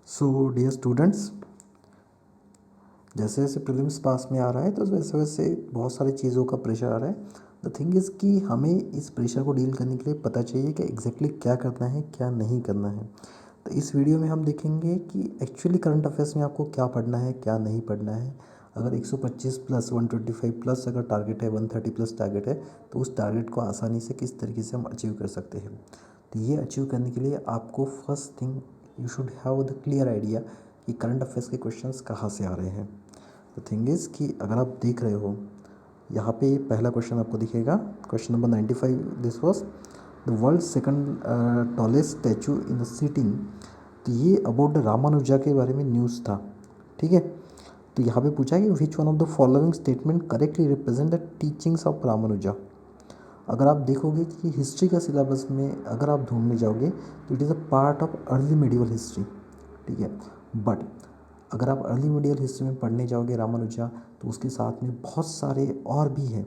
So dear students, जैसे जैसे prelims पास में आ रहा है तो वैसे वैसे बहुत सारी चीज़ों का प्रेशर आ रहा है। द थिंग इज़ कि हमें इस प्रेशर को डील करने के लिए पता चाहिए कि एग्जैक्टली क्या करना है क्या नहीं करना है। तो इस वीडियो में हम देखेंगे कि एक्चुअली करंट अफेयर्स में आपको क्या पढ़ना है क्या नहीं पढ़ना है। अगर 125 प्लस 125 प्लस अगर टारगेट है, 130 प्लस टारगेट है, तो उस टारगेट को आसानी से किस तरीके से हम अचीव कर सकते हैं। तो ये अचीव करने के लिए आपको first thing you should have the clear idea कि करंट अफेयर्स के क्वेश्चंस कहाँ से आ रहे हैं। द थिंग इज़ कि अगर आप देख रहे हो यहाँ पे पहला क्वेश्चन आपको दिखेगा, question number 95। This was the world second tallest statue in the sitting. तो ये अबाउट द रामानुजा के बारे में न्यूज़ था। ठीक है, तो यहाँ पे पूछा है कि विच one of the following statement correctly represent the teachings of Ramanuja. अगर आप देखोगे कि हिस्ट्री का सिलेबस में अगर आप ढूंढने जाओगे तो it is a part of early medieval history. ठीक है, बट अगर आप अर्ली मिडिवल हिस्ट्री में पढ़ने जाओगे रामानुजा, तो उसके साथ में बहुत सारे और भी हैं।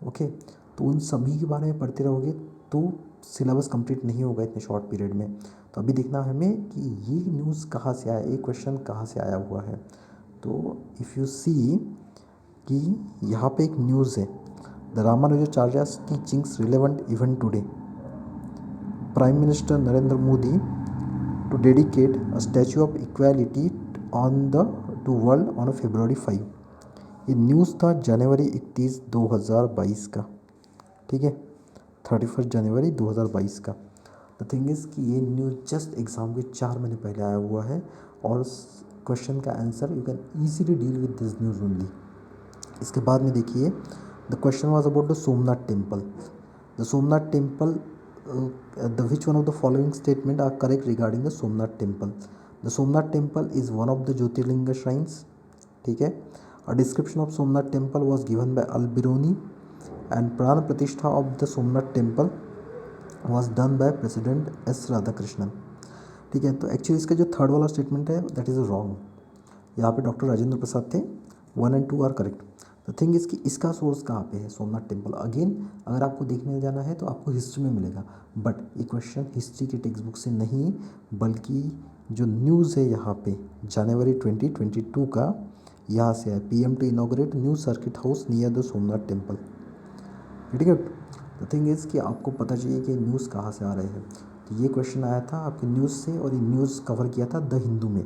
ओके, तो उन सभी के बारे में पढ़ते रहोगे तो सिलेबस कंप्लीट नहीं होगा इतने शॉर्ट पीरियड में। तो अभी देखना हमें कि ये न्यूज़ कहाँ से आया, ये क्वेश्चन कहाँ से आया हुआ है। तो इफ़ यू सी कि यहाँ पे एक न्यूज़ है, the Ramanujacharya's teachings relevant even today. Prime minister Narendra Modi to dedicate a Statue of Equality on the two world on February 5। ये न्यूज़ था जनवरी 31, 2022 का। ठीक है, 31 जनवरी 2022 का। द थिंग इज़ कि ये न्यूज़ जस्ट एग्ज़ाम के 4 महीने पहले आया हुआ है और क्वेश्चन का answer you can easily deal with this news only. इसके बाद में देखिए, the question was about the Somnath temple. The Somnath temple, the which one of the following statement are correct regarding the Somnath temple. The Somnath temple is one of the jyotirlinga shrines. ठीक है, a description of Somnath temple was given by Alberuni and प्राण प्रतिष्ठा of the Somnath temple was done by president S Radhakrishnan. ठीक है, तो actually इसका जो third वाला स्टेटमेंट है दैट इज़ रॉन्ग। यहाँ पे डॉक्टर राजेंद्र प्रसाद थे, 1 और 2 are correct. The thing is कि इसका सोर्स कहाँ पे है, सोमनाथ टेम्पल। अगेन अगर आपको देखने जाना है तो आपको हिस्ट्री में मिलेगा, बट ये क्वेश्चन हिस्ट्री के टेक्स्ट बुक से नहीं बल्कि जो न्यूज़ है यहाँ पे जनवरी 2022 का, यहाँ से है। PM to inaugurate new circuit house near the Somnath temple. ठीक है, द थिंग इज़ कि आपको पता चाहिए कि न्यूज़ कहाँ से आ रहे हैं। तो ये क्वेश्चन आया था आपके न्यूज़ से और ये न्यूज़ कवर किया था द हिंदू में।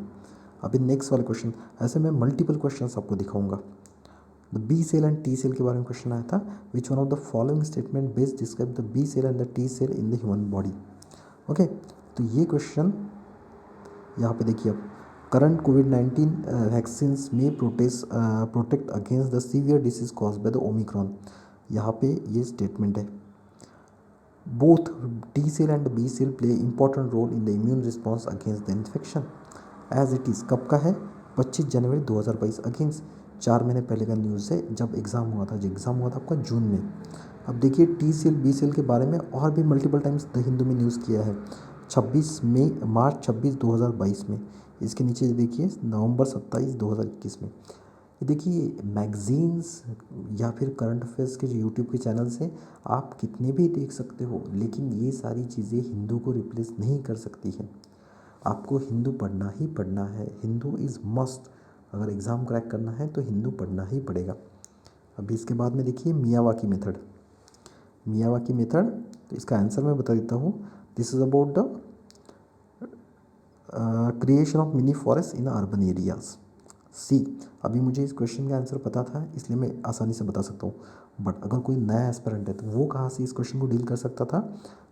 अभी नेक्स्ट वाले क्वेश्चन, ऐसे मैं मल्टीपल क्वेश्चंस आपको दिखाऊंगा। The B cell and T cell के बारे में क्वेश्चन आया था, which one of the following statement best describe the B cell and the T cell in the human body. Okay, तो ये क्वेश्चन यहाँ पे देखिए आप, करंट कोविड-19 वैक्सीन्स में protect against the severe disease cause by the Omicron. यहाँ पे ये स्टेटमेंट है, both T cell and B cell play important role in the immune response against the infection as it is. कब का है, 25 जनवरी 2022। Against 4 महीने पहले का न्यूज़ है, जब एग्ज़ाम हुआ था। जो एग्ज़ाम हुआ था आपका जून में। अब देखिए टी सेल बी सेल के बारे में और भी मल्टीपल टाइम्स द हिंदू में न्यूज़ किया है, 26 मार्च 2022 में। इसके नीचे देखिए नवंबर 27, 2021 में। ये देखिए मैगज़ीन्स या फिर करंट अफेयर्स के जो यूट्यूब के चैनल्स हैं, आप कितने भी देख सकते हो, लेकिन ये सारी चीज़ें हिंदू को रिप्लेस नहीं कर सकती हैं। आपको हिंदू पढ़ना ही पढ़ना है, हिंदू इज़ मस्ट। अगर एग्ज़ाम क्रैक करना है तो हिंदू पढ़ना ही पड़ेगा। अभी इसके बाद में देखिए मियावाकी मेथड। मियावाकी मेथड, तो इसका आंसर मैं बता देता हूँ। This is about the creation of mini forest in urban areas. See, अभी मुझे इस क्वेश्चन का आंसर पता था इसलिए मैं आसानी से बता सकता हूँ, बट अगर कोई नया एस्पिरेंट है तो वो कहाँ से इस क्वेश्चन को डील कर सकता था।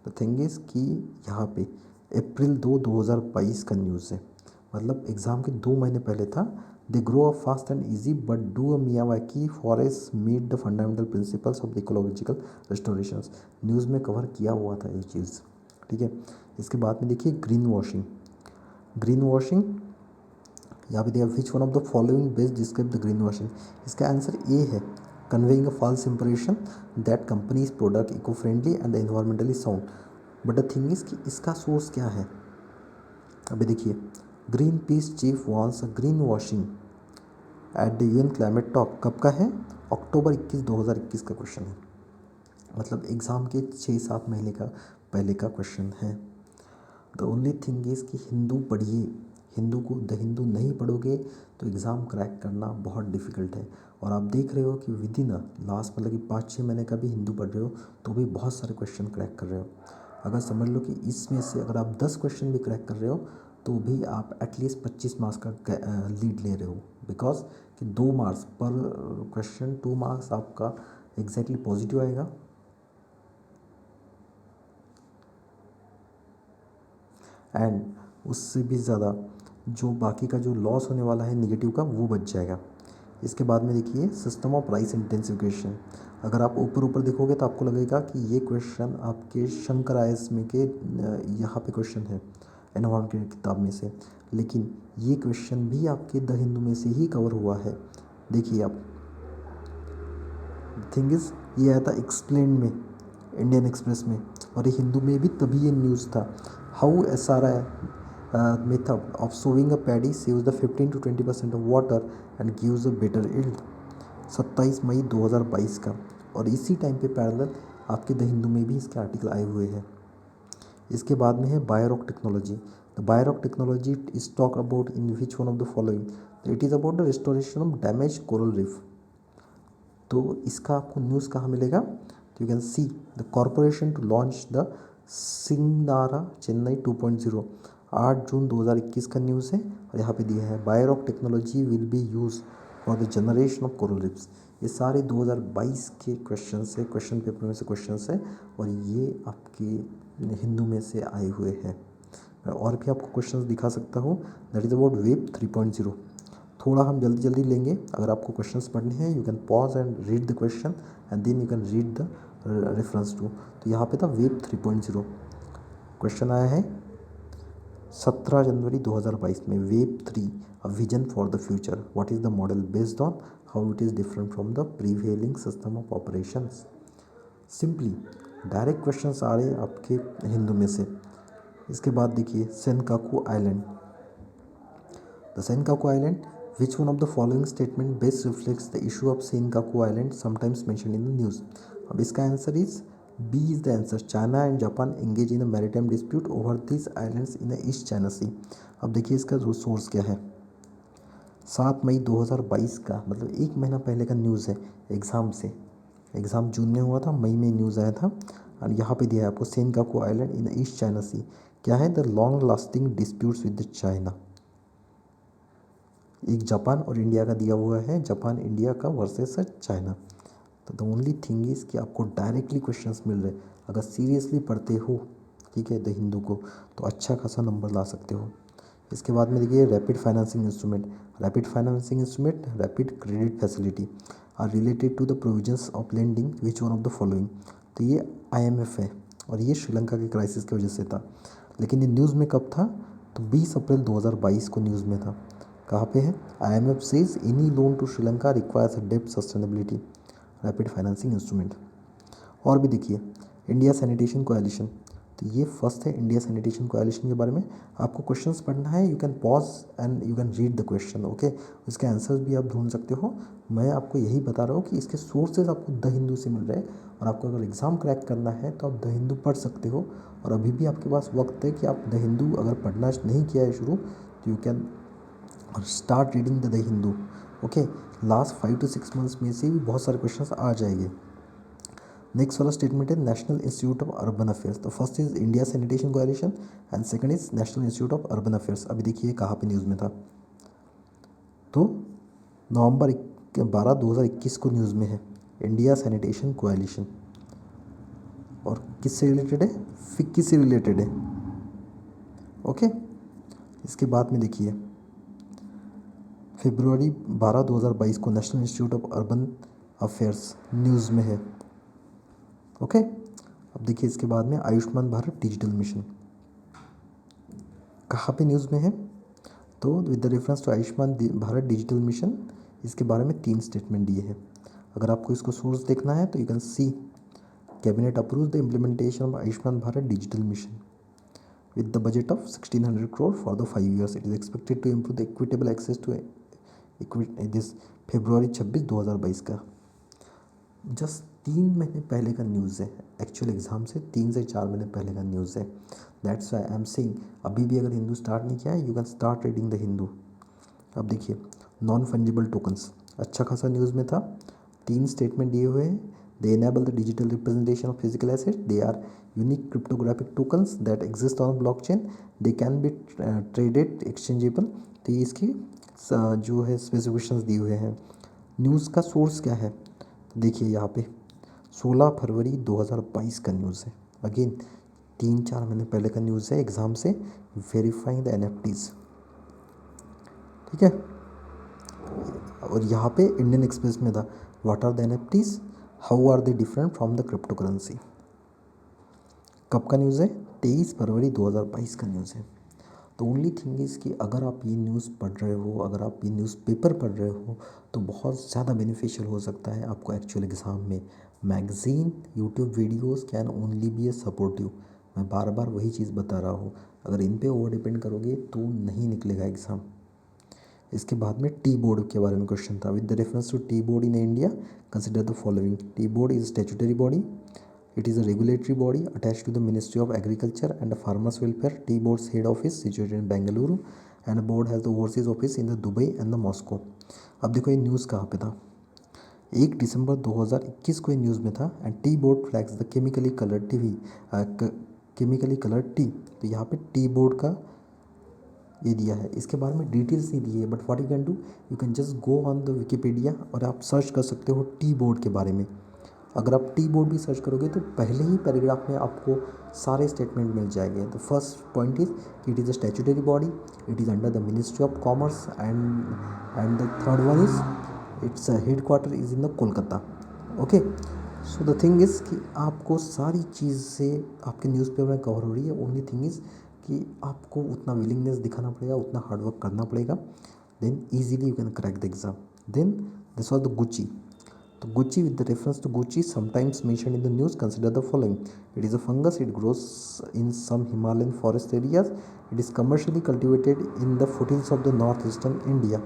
द थिंग इज़ कि यहाँ पे अप्रैल 2, 2022 का न्यूज़ है, मतलब एग्ज़ाम के 2 महीने पहले था। They grow up fast and easy but do a Miyawaki forest meet the fundamental principles of the ecological restoration. News में कवर किया हुआ था ये चीज़। ठीक है, इसके बाद में देखिए ग्रीन वॉशिंग। ग्रीन वॉशिंग यहाँ पे दिया, which one of the following best describe the green washing. इसका आंसर ए है, conveying a false impression that companies product eco friendly and environmentally sound. But the thing is कि इसका source क्या है। अभी देखिए, Greenpeace chief warns a green washing at द UN climate talk. कब का है, अक्टूबर 21, 2021 का क्वेश्चन है, मतलब एग्ज़ाम के 6-7 महीने का पहले का क्वेश्चन है। द ओनली थिंग इज़ कि हिंदू पढ़िए, हिंदू को द हिंदू नहीं पढ़ोगे तो एग्ज़ाम क्रैक करना बहुत डिफ़िकल्ट है। और आप देख रहे हो कि विद इन लास्ट मतलब कि 5-6 महीने का भी हिंदू पढ़ रहे हो तो भी बहुत सारे क्वेश्चन क्रैक कर रहे हो। अगर समझ लो कि इसमें से अगर आप 10 क्वेश्चन भी क्रैक कर रहे हो तो भी आप एटलीस्ट 25 मार्क्स का लीड ले रहे हो, बिकॉज कि 2 मार्क्स पर क्वेश्चन, 2 मार्क्स आपका एग्जैक्टली पॉजिटिव आएगा एंड उससे भी ज़्यादा जो बाकी का जो लॉस होने वाला है नेगेटिव का वो बच जाएगा। इसके बाद में देखिए सिस्टम ऑफ प्राइस इंटेंसिफिकेशन। अगर आप ऊपर ऊपर देखोगे तो आपको लगेगा कि ये क्वेश्चन आपके शंकर आईएएस में के यहाँ पे क्वेश्चन है एनवायरनमेंट की किताब में से, लेकिन ये क्वेश्चन भी आपके द हिंदू में से ही कवर हुआ है। देखिए आप, थिंग इज़ ये आया था एक्सप्लेन में, इंडियन एक्सप्रेस में, और ये हिंदू में भी तभी ये न्यूज़ था। How S R I method of sowing a paddy saves the 15 to 20% of water and gives a better yield, 27 मई 2022 का। और इसी टाइम पे पैरेलल आपके द हिंदू में भी इसके आर्टिकल आए हुए हैं। इसके बाद में है biorock technology. The biorock technology is talk about in which one of the following. It is about the restoration of damage coral reef. तो इसका आपको न्यूज़ कहाँ मिलेगा, तो you can see the corporation to launch the Singara Chennai 2.0, 8 June 2021 का news है। और यहाँ पे दिया है biorock technology will be use for the generation of coral reefs. ये सारे 2022 के क्वेश्चन से, क्वेश्चन पेपर में से क्वेश्चन है, और ये आपके हिंदू में से आए हुए हैं। मैं और भी आपको क्वेश्चंस दिखा सकता हूँ। That is about web 3.0। थोड़ा हम जल्दी जल्दी लेंगे। अगर आपको क्वेश्चंस पढ़ने हैं you can pause and read the question and then you can read the reference too. तो यहाँ पे था वेब 3.0। क्वेश्चन आया है 17 जनवरी 2022 में, web 3 a vision for the future, what is the model based on, how it is different from the prevailing system of operations. Simply direct questions आ रहे हैं आपके हिंदू में से। इसके बाद देखिए Senkaku island. The Senkaku island, which one of the following statement best reflects the issue of Senkaku Island sometimes mentioned in the news? अब इसका answer is B is the answer. China and Japan engage in a maritime dispute over this islands in the East China Sea. अब देखिए इसका source क्या है, 7 मई 2022 का, मतलब एक महीना पहले का न्यूज़ है एग्ज़ाम से। एग्ज़ाम जून में हुआ था, मई में न्यूज़ आया था। और यहाँ पे दिया है आपको Senkaku island in the East China Sea. क्या है, the long lasting disputes with the China. एक जापान और इंडिया का दिया हुआ है, जापान इंडिया का वर्सेस चाइना। तो द ओनली थिंग इज़ कि आपको डायरेक्टली क्वेश्चंस मिल रहे। अगर सीरियसली पढ़ते हो, ठीक है, द हिंदू को, तो अच्छा खासा नंबर ला सकते हो। इसके बाद में देखिए rapid financing instrument. Rapid financing instrument, rapid credit facility are related to the provisions of lending which one of the following. तो ये आईएमएफ है और ये श्रीलंका के क्राइसिस की वजह से था। लेकिन ये न्यूज़ में कब था, तो 20 अप्रैल 2022 को न्यूज़ में था। कहाँ पे है, IMF says any loan to Sri Lanka requires a डेप्ट सस्टेनेबिलिटी, रैपिड फाइनेंसिंग इंस्ट्रूमेंट। और भी देखिए इंडिया सैनिटेशन कोएलिशन। तो ये फर्स्ट है इंडिया सैनिटेशन कोएलिशन के बारे में। आपको क्वेश्चंस पढ़ना है, you can pause and you can read the question, okay. इसके आंसर्स भी आप ढूंढ सकते हो। मैं आपको यही बता रहा हूँ कि इसके सोर्सेज आपको द हिंदू से मिल रहे हैं, और आपको अगर एग्ज़ाम क्रैक करना है तो आप द हिंदू पढ़ सकते हो। और अभी भी आपके पास वक्त है कि आप द हिंदू अगर पढ़ना नहीं किया है शुरू, तो यू कैन और start reading the Hindu, okay. Last 5 to 6 months में से भी बहुत सारे क्वेश्चंस आ जाएंगे। नेक्स्ट वाला स्टेटमेंट है National Institute of Urban Affairs. तो first is India Sanitation Coalition and second is National Institute of Urban Affairs. अभी देखिए कहाँ पे न्यूज़ में था, तो नवंबर 12 2021 को न्यूज़ में है इंडिया सैनिटेशन कोएलिशन। और किससे रिलेटेड है, फिक्की से रिलेटेड है, ओके। इसके बाद में देखिए फरवरी 12 2022 को national Institute of Urban affairs news में है, ओके। अब देखिए इसके बाद में आयुष्मान भारत डिजिटल मिशन कहाँ पे न्यूज़ में है, तो with the reference to Ayushman Bharat digital mission इसके बारे में 3 स्टेटमेंट दिए हैं। अगर आपको इसको सोर्स देखना है तो you can C cabinet approve the implementation of Ayushman Bharat digital mission with the budget of 1600 crore for the 5 years. It is expected to improve the equitable access to this फरवरी 26 2022 का। जस्ट 3 महीने पहले का न्यूज़ है, actual exam से 3 से 4 महीने पहले का न्यूज़ है। That's why I am saying, अभी भी अगर हिंदू स्टार्ट नहीं किया है, you can start reading the Hindu. अब देखिए, नॉन फंजिबल टोकन्स अच्छा खासा न्यूज़ में था। 3 स्टेटमेंट दिए हुए हैं। They enable the digital representation of physical asset, they are unique cryptographic tokens that exist on blockchain, they can be traded exchangeable. तो ये इसकी जो है स्पेसिफिकेशंस दिए हुए हैं। न्यूज़ का सोर्स क्या है, तो देखिए यहाँ पे 16 फरवरी 2022 का न्यूज़ है। अगेन 3-4 महीने पहले का न्यूज़ है एग्ज़ाम से, वेरीफाइंग द एनएफटीज। ठीक है, और यहाँ पे इंडियन एक्सप्रेस में था, what are the NFTs, how are they different from the crypto currency. कब का न्यूज़ है, 23 फरवरी 2022 का न्यूज़ है। तो ओनली थिंग इज़ कि अगर आप ये न्यूज़ पढ़ रहे हो, अगर आप ये न्यूज़पेपर पढ़ रहे हो, तो बहुत ज़्यादा बेनिफिशियल हो सकता है आपको एक्चुअल एग्ज़ाम में। Magazine, YouTube videos can only be a supportive. मैं बार बार वही चीज़ बता रहा हूँ, अगर इन पे ओवर डिपेंड करोगे तो नहीं निकलेगा एग्ज़ाम। इसके बाद में टी बोर्ड के बारे में क्वेश्चन था। With the reference to tea board in India, consider the following. Tea board is statutory body, it is a regulatory body attached to the Ministry of Agriculture and Farmers Welfare. Tea Board's head office situated in Bengaluru and the board has the overseas office in the Dubai and the Moscow. अब देखो ये news कहाँ पे था, 1 दिसंबर 2021 को ये news में था। And tea board flags the chemically coloured TV, chemically coloured T. तो यहाँ पे टी बोर्ड का ये दिया है, इसके बारे में डिटेल्स नहीं दी है, but what you can do, you can just go on the Wikipedia और आप सर्च कर सकते हो टी बोर्ड के बारे में। अगर आप टी बोर्ड भी सर्च करोगे तो पहले ही पैराग्राफ में आपको सारे स्टेटमेंट मिल जाएंगे। तो first point is it is a statutory body, it is under the ministry of commerce, and the third one is its head quarter is in the Kolkata. Okay, so the thing is कि आपको सारी चीज़ से आपके newspaper में cover हो रही है। Only thing is कि आपको उतना विलिंगनेस दिखाना पड़ेगा, उतना हार्डवर्क करना पड़ेगा, then easily you can crack the exam. Then this was the Gucci. तो Gucci, with the reference to Gucci, sometimes mentioned in the news, consider the following. It is a fungus, it grows in some Himalayan forest areas. It is commercially cultivated in the foothills of the northeastern India.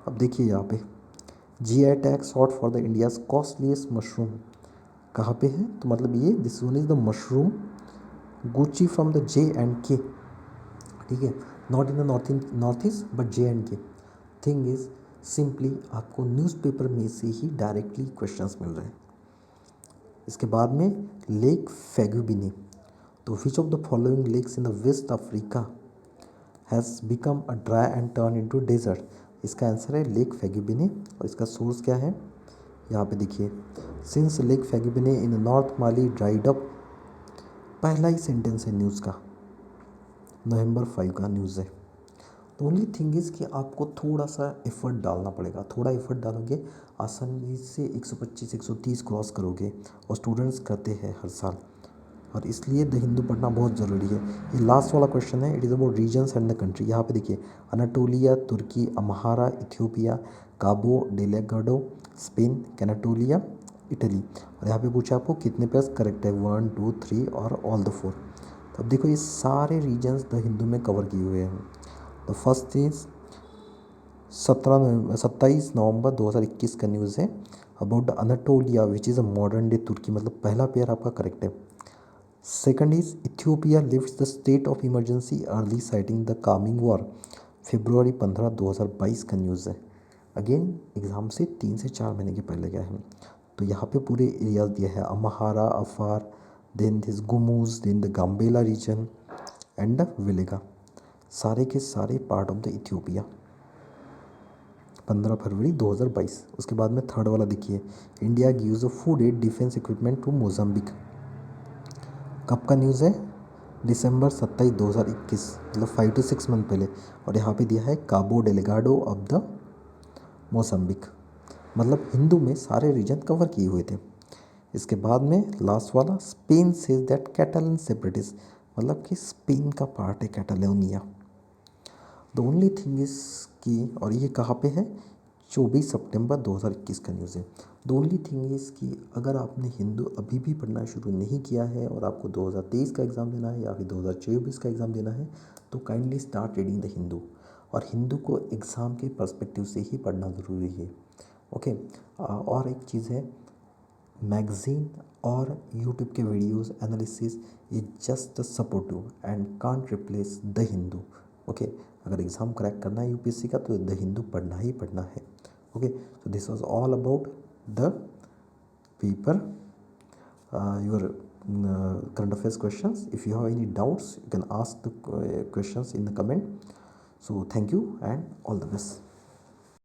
अब देखिए यहाँ पे GI tag short for the India's costliest mushroom कहाँ पे है, तो मतलब ये this one is the mushroom Gucci from the J&K। ठीक है, not in the north east but J&K। Thing is simply आपको न्यूज़पेपर में से ही डायरेक्टली क्वेश्चंस मिल रहे हैं। इसके बाद में लेक फैगुबिनी, तो which of the following lakes in the West Africa has become a dry and turn into desert. इसका आंसर है लेक फैगुबिनी। और इसका सोर्स क्या है, यहाँ पे देखिए, since lake Faguibine in north Mali dried up. पहला ही सेंटेंस है न्यूज़ का, नवंबर 5 का न्यूज़ है। तो ओनली थिंग इज़ कि आपको थोड़ा सा एफर्ट डालना पड़ेगा, थोड़ा एफर्ट डालोगे आसानी से 125-130 क्रॉस करोगे, और स्टूडेंट्स करते हैं हर साल, और इसलिए द हिंदू पढ़ना बहुत ज़रूरी है। ये लास्ट वाला क्वेश्चन है, it is about reasons and the country. यहाँ पे देखिए, अनाटोलिया, तुर्की, अम्हारा, इथियोपिया, काबो डेलेगाडो, स्पेन, कैनाटोलिया, इटली। और यहाँ पे पूछा आपको कितने पेयर्स करेक्ट है, 1, 2, 3 और ऑल द 4। तो अब देखो ये सारे रीजन्स द हिंदू में कवर किए हुए हैं। द फर्स्ट इज 27 नवंबर 2021 का न्यूज़ है about the Anatolia which is a modern day Turkey, मतलब पहला पेयर आपका करेक्ट है। Second is Ethiopia lifts the state of emergency early citing the coming war, February 15 2022 का न्यूज़ है। अगेन एग्ज़ाम से 3 से 4 महीने के पहले गया है। तो यहाँ पे पूरे एरियाज दिया है, Amhara, Afar, then this Gumuz, then the Gambela region and the Wollega, सारे के सारे part of the Ethiopia, 15 February 2022। उसके बाद में थर्ड वाला देखिए, India gives a food aid defence equipment to Mozambique. कब का न्यूज़ है, दिसंबर 27 2021, मतलब 5 to 6 मंथ पहले। और यहाँ पे दिया है काबो डेलेगाडो ऑफ द मोजाम्बिक, मतलब हिंदू में सारे रीजन कवर किए हुए थे। इसके बाद में लास्ट वाला, स्पेन सेज दैट कैटालन सेपरेटिस्ट, मतलब कि स्पेन का पार्ट है Catalonia. The only thing is कि, और ये कहाँ पे है, 24 सितंबर 2021 का न्यूज़ है। द ओनली थिंग इज़ कि अगर आपने हिंदू अभी भी पढ़ना शुरू नहीं किया है और आपको 2023 का एग्ज़ाम देना है या फिर 2024 का एग्ज़ाम देना है, तो kindly start reading the Hindu. और हिंदू को एग्ज़ाम के पर्सपेक्टिव से ही पढ़ना ज़रूरी है। ओके, और एक चीज़ है, मैगजीन और यूट्यूब के videos analysis is just supportive and can't replace the Hindu. Okay, अगर एग्ज़ाम क्रैक करना है यूपीएससी का तो द हिंदू पढ़ना ही पढ़ना है। Okay, so this was all about the paper, your current affairs questions. If you have any doubts, you can ask the questions in the comment. So thank you and all the best.